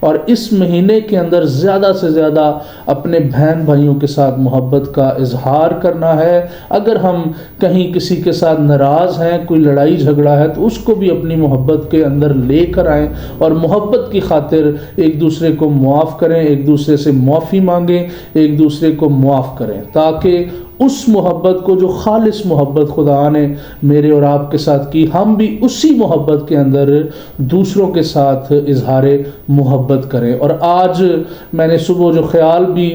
اور اس مہینے کے اندر زیادہ سے زیادہ اپنے بہن بھائیوں کے ساتھ محبت کا اظہار کرنا ہے۔ اگر ہم کہیں کسی کے ساتھ ناراض ہیں، کوئی لڑائی جھگڑا ہے، تو اس کو بھی اپنی محبت کے اندر لے کر آئیں اور محبت کی خاطر ایک دوسرے کو معاف کریں، ایک دوسرے سے معافی مانگیں، ایک دوسرے کو معاف کریں، تاکہ اس محبت کو جو خالص محبت خدا نے میرے اور آپ کے ساتھ کی، ہم بھی اسی محبت کے اندر دوسروں کے ساتھ اظہار محبت کریں۔ اور آج میں نے صبح جو خیال بھی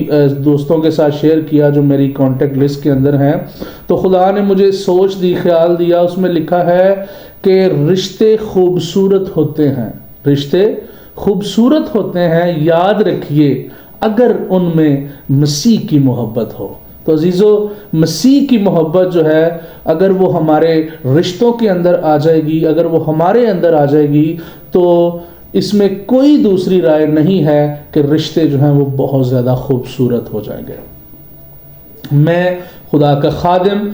دوستوں کے ساتھ شیئر کیا جو میری کانٹیکٹ لسٹ کے اندر ہیں، تو خدا نے مجھے سوچ دی، خیال دیا، اس میں لکھا ہے کہ رشتے خوبصورت ہوتے ہیں، رشتے خوبصورت ہوتے ہیں، یاد رکھیے اگر ان میں مسیح کی محبت ہو۔ تو عزیزو، مسیح کی محبت جو ہے اگر وہ ہمارے رشتوں کے اندر آ جائے گی، اگر وہ ہمارے اندر آ جائے گی، تو اس میں کوئی دوسری رائے نہیں ہے کہ رشتے جو ہیں وہ بہت زیادہ خوبصورت ہو جائیں گے۔ میں خدا کا خادم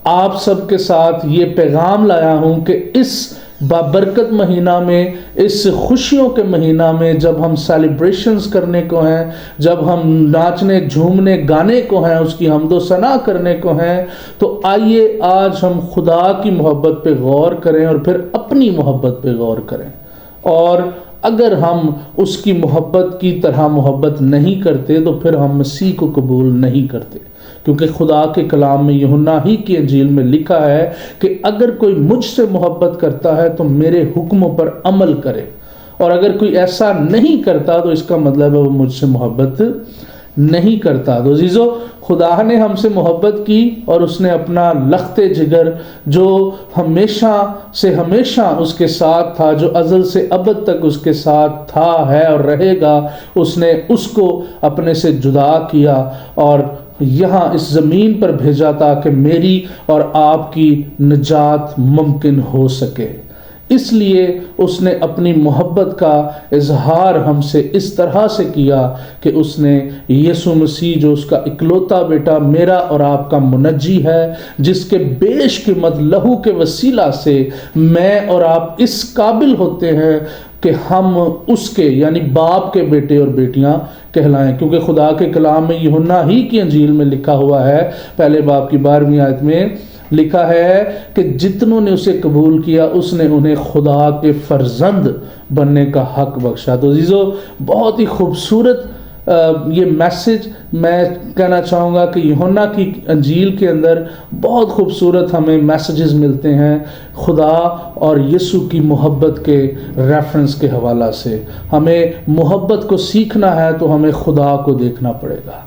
آپ سب کے ساتھ یہ پیغام لایا ہوں کہ اس بابرکت مہینہ میں، اس خوشیوں کے مہینہ میں، جب ہم سیلیبریشنز کرنے کو ہیں، جب ہم ناچنے جھومنے گانے کو ہیں، اس کی حمد و ثنا کرنے کو ہیں، تو آئیے آج ہم خدا کی محبت پہ غور کریں اور پھر اپنی محبت پہ غور کریں۔ اور اگر ہم اس کی محبت کی طرح محبت نہیں کرتے تو پھر ہم مسیح کو قبول نہیں کرتے، کیونکہ خدا کے کلام میں یوحنا ہی کی انجیل میں لکھا ہے کہ اگر کوئی مجھ سے محبت کرتا ہے تو میرے حکموں پر عمل کرے، اور اگر کوئی ایسا نہیں کرتا تو اس کا مطلب ہے وہ مجھ سے محبت نہیں کرتا۔ تو عزیزو، خدا نے ہم سے محبت کی اور اس نے اپنا لخت جگر جو ہمیشہ سے ہمیشہ اس کے ساتھ تھا، جو ازل سے ابد تک اس کے ساتھ تھا، ہے اور رہے گا، اس نے اس کو اپنے سے جدا کیا اور یہاں اس زمین پر بھیجا تاکہ میری اور آپ کی نجات ممکن ہو سکے۔ اس لیے اس نے اپنی محبت کا اظہار ہم سے اس طرح سے کیا کہ اس نے یسوع مسیح، جو اس کا اکلوتا بیٹا، میرا اور آپ کا منجی ہے، جس کے بیش قیمت لہو کے وسیلہ سے میں اور آپ اس قابل ہوتے ہیں کہ ہم اس کے یعنی باپ کے بیٹے اور بیٹیاں کہلائیں، کیونکہ خدا کے کلام میں یوحنا ہی کی انجیل میں لکھا ہوا ہے، پہلے باب کی 12ویں آیت میں لکھا ہے کہ جتنوں نے اسے قبول کیا اس نے انہیں خدا کے فرزند بننے کا حق بخشا۔ تو عزیزو، بہت ہی خوبصورت یہ میسج میں کہنا چاہوں گا کہ یوحنا کی انجیل کے اندر بہت خوبصورت ہمیں میسیجز ملتے ہیں خدا اور یسوع کی محبت کے ریفرنس کے حوالہ سے۔ ہمیں محبت کو سیکھنا ہے تو ہمیں خدا کو دیکھنا پڑے گا،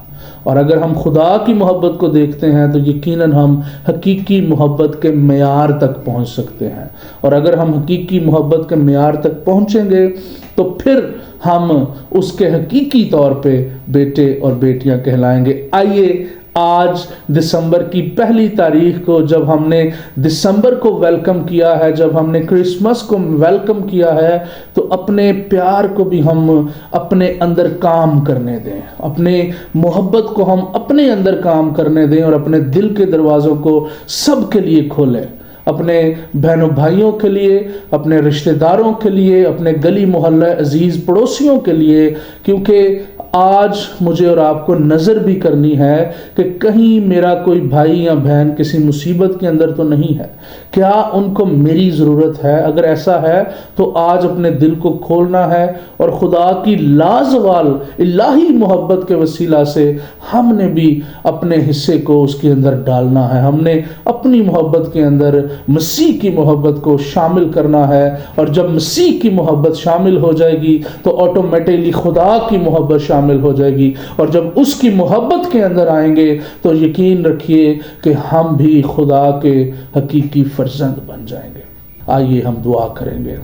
اور اگر ہم خدا کی محبت کو دیکھتے ہیں تو یقیناً ہم حقیقی محبت کے معیار تک پہنچ سکتے ہیں، اور اگر ہم حقیقی محبت کے معیار تک پہنچیں گے تو پھر ہم اس کے حقیقی طور پہ بیٹے اور بیٹیاں کہلائیں گے۔ آئیے آج دسمبر کی 1 تاریخ کو، جب ہم نے دسمبر کو ویلکم کیا ہے، جب ہم نے کرسمس کو ویلکم کیا ہے، تو اپنے پیار کو بھی ہم اپنے اندر کام کرنے دیں، اپنے محبت کو ہم اپنے اندر کام کرنے دیں، اور اپنے دل کے دروازوں کو سب کے لیے کھولیں، اپنے بہنوں بھائیوں کے لیے، اپنے رشتہ داروں کے لیے، اپنے گلی محلہ عزیز پڑوسیوں کے لیے، کیونکہ آج مجھے اور آپ کو نظر بھی کرنی ہے کہ کہیں میرا کوئی بھائی یا بہن کسی مصیبت کے اندر تو نہیں ہے، کیا ان کو میری ضرورت ہے؟ اگر ایسا ہے تو آج اپنے دل کو کھولنا ہے، اور خدا کی لازوال الہی محبت کے وسیلہ سے ہم نے بھی اپنے حصے کو اس کے اندر ڈالنا ہے، ہم نے اپنی محبت کے اندر مسیح کی محبت کو شامل کرنا ہے، اور جب مسیح کی محبت شامل ہو جائے گی تو آٹومیٹکلی خدا کی محبت شامل ہو جائے گی، اور جب اس کی محبت کے اندر آئیں گے تو یقین رکھیے کہ ہم بھی خدا کے حقیقی فرزند بن جائیں گے۔ آئیے ہم دعا کریں گے۔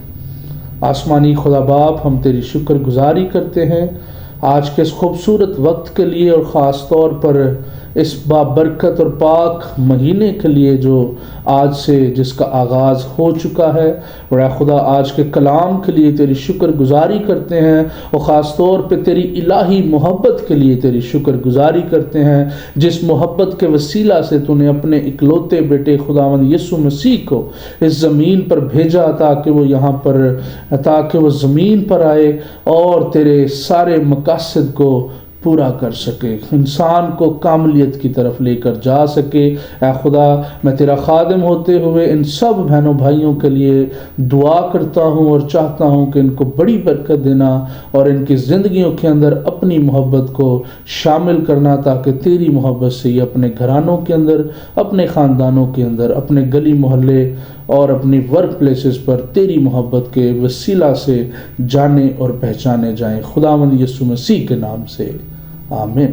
آسمانی خدا باپ، ہم تیری شکر گزاری کرتے ہیں آج کے اس خوبصورت وقت کے لیے، اور خاص طور پر اس بابرکت اور پاک مہینے کے لیے جو آج سے جس کا آغاز ہو چکا ہے، اور اے خدا آج کے کلام کے لیے تیری شکر گزاری کرتے ہیں، اور خاص طور پہ تیری الہی محبت کے لیے تیری شکر گزاری کرتے ہیں، جس محبت کے وسیلہ سے تو نے اپنے اکلوتے بیٹے خداوند یسوع مسیح کو اس زمین پر بھیجا تاکہ وہ زمین پر آئے اور تیرے سارے مقاصد کو پورا کر سکے، انسان کو کاملیت کی طرف لے کر جا سکے۔ اے خدا، میں تیرا خادم ہوتے ہوئے ان سب بہنوں بھائیوں کے لیے دعا کرتا ہوں اور چاہتا ہوں کہ ان کو بڑی برکت دینا اور ان کی زندگیوں کے اندر اپنی محبت کو شامل کرنا، تاکہ تیری محبت سے یہ اپنے گھرانوں کے اندر، اپنے خاندانوں کے اندر، اپنے گلی محلے اور اپنی ورک پلیسز پر تیری محبت کے وسیلہ سے جانے اور پہچانے جائیں۔ خداوند یسوع مسیح کے نام سے آمین۔